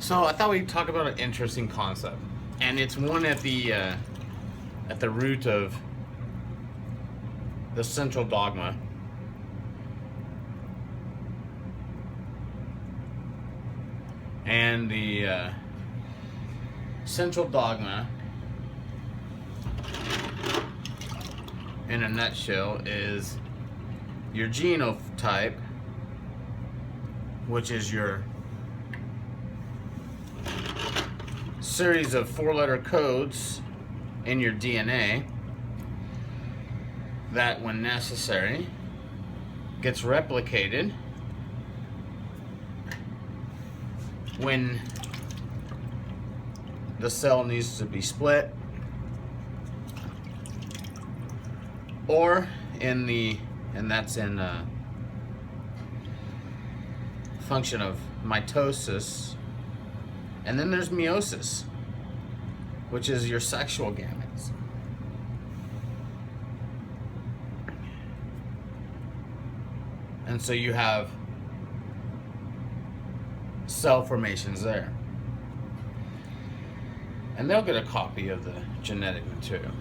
So I thought we'd talk about an interesting concept, and it's one at the root of the central dogma. And the central dogma, in a nutshell, is your genotype, which is your series of four-letter codes in your DNA that, when necessary, gets replicated when the cell needs to be split, or and that's in function of mitosis. And then there's meiosis, which is your sexual gametes. And so you have cell formations there. And they'll get a copy of the genetic material.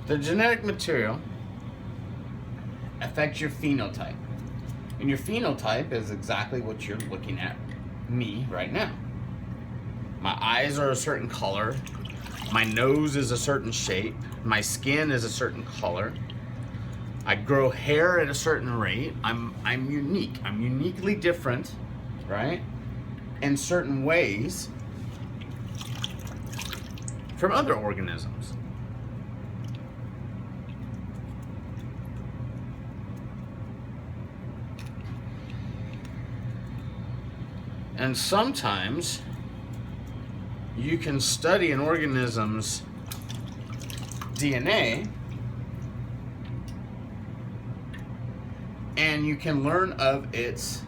The genetic material affects your phenotype. And your phenotype is exactly what you're looking at me right now. My eyes are a certain color. My nose is a certain shape. My skin is a certain color. I grow hair at a certain rate. I'm unique. I'm uniquely different, right? In certain ways from other organisms. And sometimes you can study an organism's DNA and you can learn of its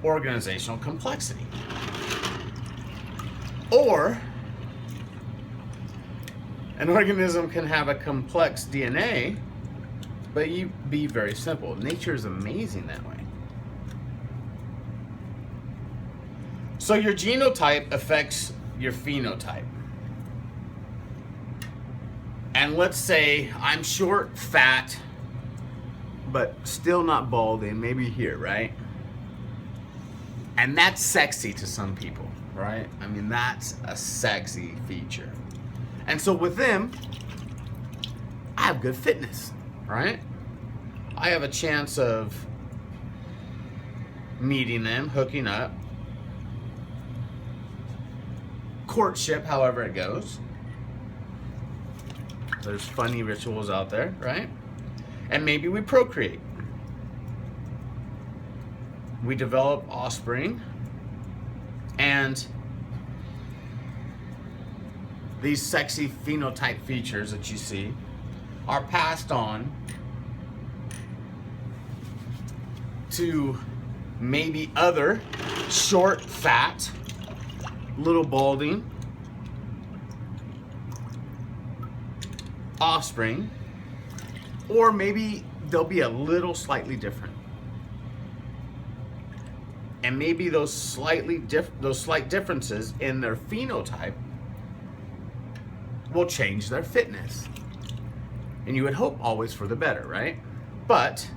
organizational complexity. Or an organism can have a complex DNA, but you be very simple. Nature is amazing that way. So your genotype affects your phenotype. And let's say I'm short, fat, but still not balding, maybe here, right? And that's sexy to some people, right? I mean, that's a sexy feature. And so with them, I have good fitness, right? I have a chance of meeting them, hooking up, courtship, however it goes. There's funny rituals out there, right? And maybe we procreate. We develop offspring, and these sexy phenotype features that you see are passed on to maybe other short, fat, little balding offspring, or maybe they'll be a little slightly different. And maybe those slight differences in their phenotype will change their fitness. And you would hope always for the better, right? But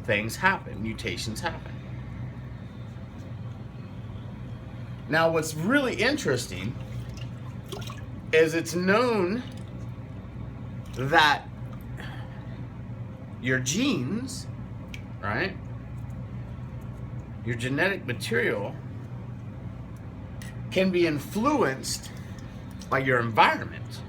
things happen, mutations happen. Now, what's really interesting is it's known that your genes, right, your genetic material can be influenced by your environment.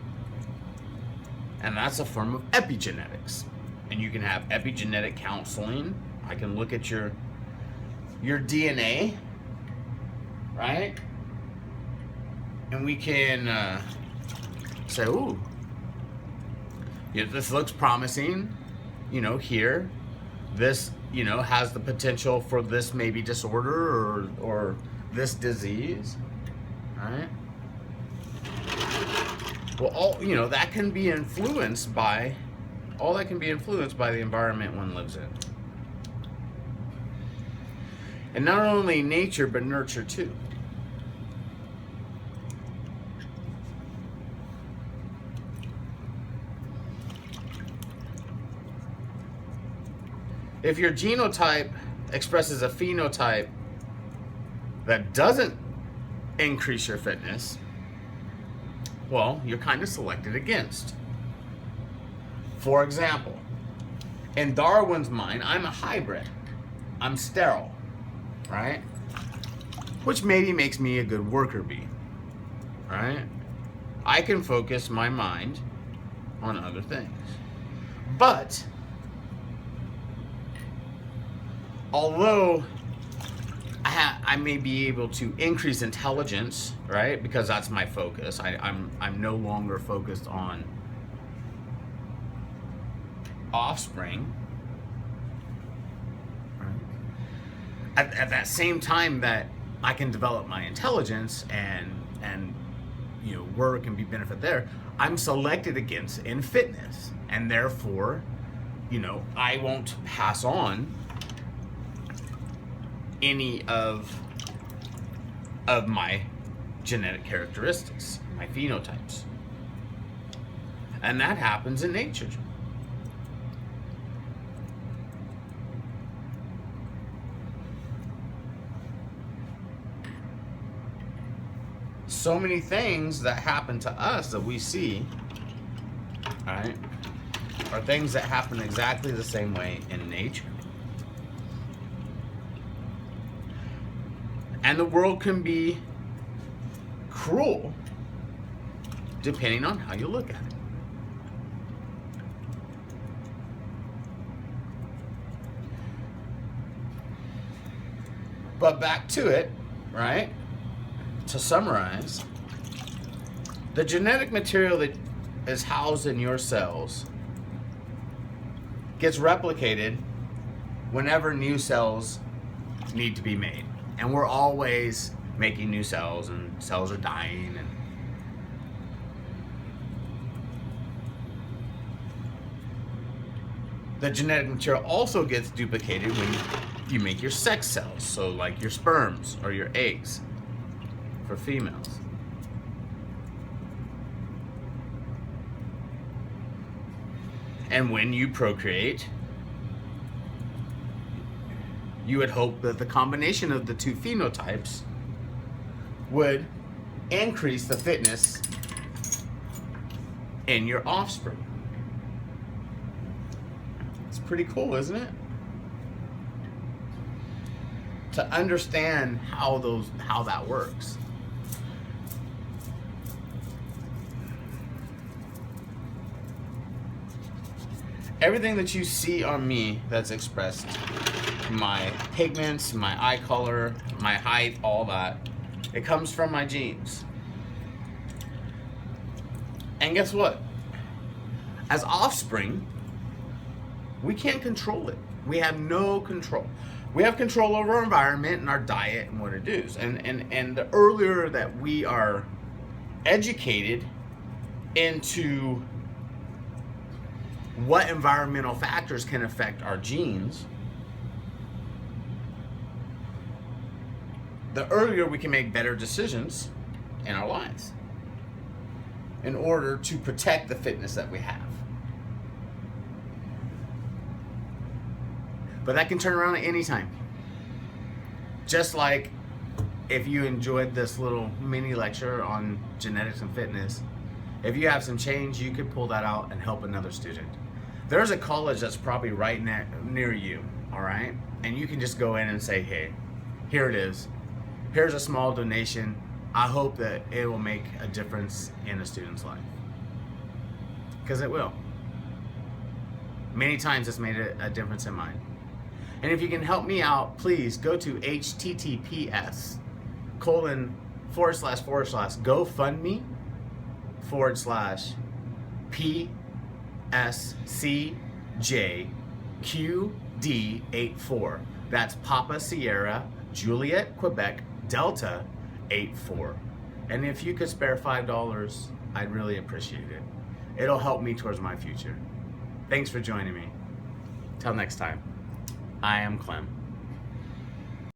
And that's a form of epigenetics. And you can have epigenetic counseling. I can look at your DNA, right? And we can say, ooh, yeah, this looks promising, here. This, has the potential for this maybe disorder or this disease, right? Well, all that can be influenced by the environment one lives in. And not only nature, but nurture too. If your genotype expresses a phenotype that doesn't increase your fitness, well, you're kind of selected against. For example, in Darwin's mind, I'm a hybrid. I'm sterile, right? Which maybe makes me a good worker bee, right? I can focus my mind on other things. But although I may be able to increase intelligence, right? Because that's my focus. I'm no longer focused on offspring. Right? At that same time that I can develop my intelligence and work and be benefit there, I'm selected against in fitness, and therefore, I won't pass on any of my genetic characteristics, my phenotypes. And that happens in nature. So many things that happen to us that we see, right, are things that happen exactly the same way in nature. And the world can be cruel depending on how you look at it. But back to it, right? To summarize, the genetic material that is housed in your cells gets replicated whenever new cells need to be made. And we're always making new cells, and cells are dying. And the genetic material also gets duplicated when you make your sex cells, so like your sperms or your eggs for females. And when you procreate, you would hope that the combination of the two phenotypes would increase the fitness in your offspring. It's pretty cool, isn't it? To understand how that works. Everything that you see on me that's expressed, my pigments, my eye color, my height, all that, it comes from my genes. And guess what? As offspring, we can't control it. We have no control. We have control over our environment and our diet and what it is. And the earlier that we are educated into what environmental factors can affect our genes, the earlier we can make better decisions in our lives in order to protect the fitness that we have. But that can turn around at any time. Just like if you enjoyed this little mini lecture on genetics and fitness, if you have some change, you could pull that out and help another student. There's a college that's probably right near you, all right? And you can just go in and say, hey, here it is. Here's a small donation. I hope that it will make a difference in a student's life. Because it will. Many times it's made a difference in mine. And if you can help me out, please go to https://GoFundMe/PSCJQD84. That's Papa Sierra Juliet Quebec Delta 84. And if you could spare $5, I'd really appreciate it. It'll help me towards my future. Thanks for joining me. Till next time, I am Clem.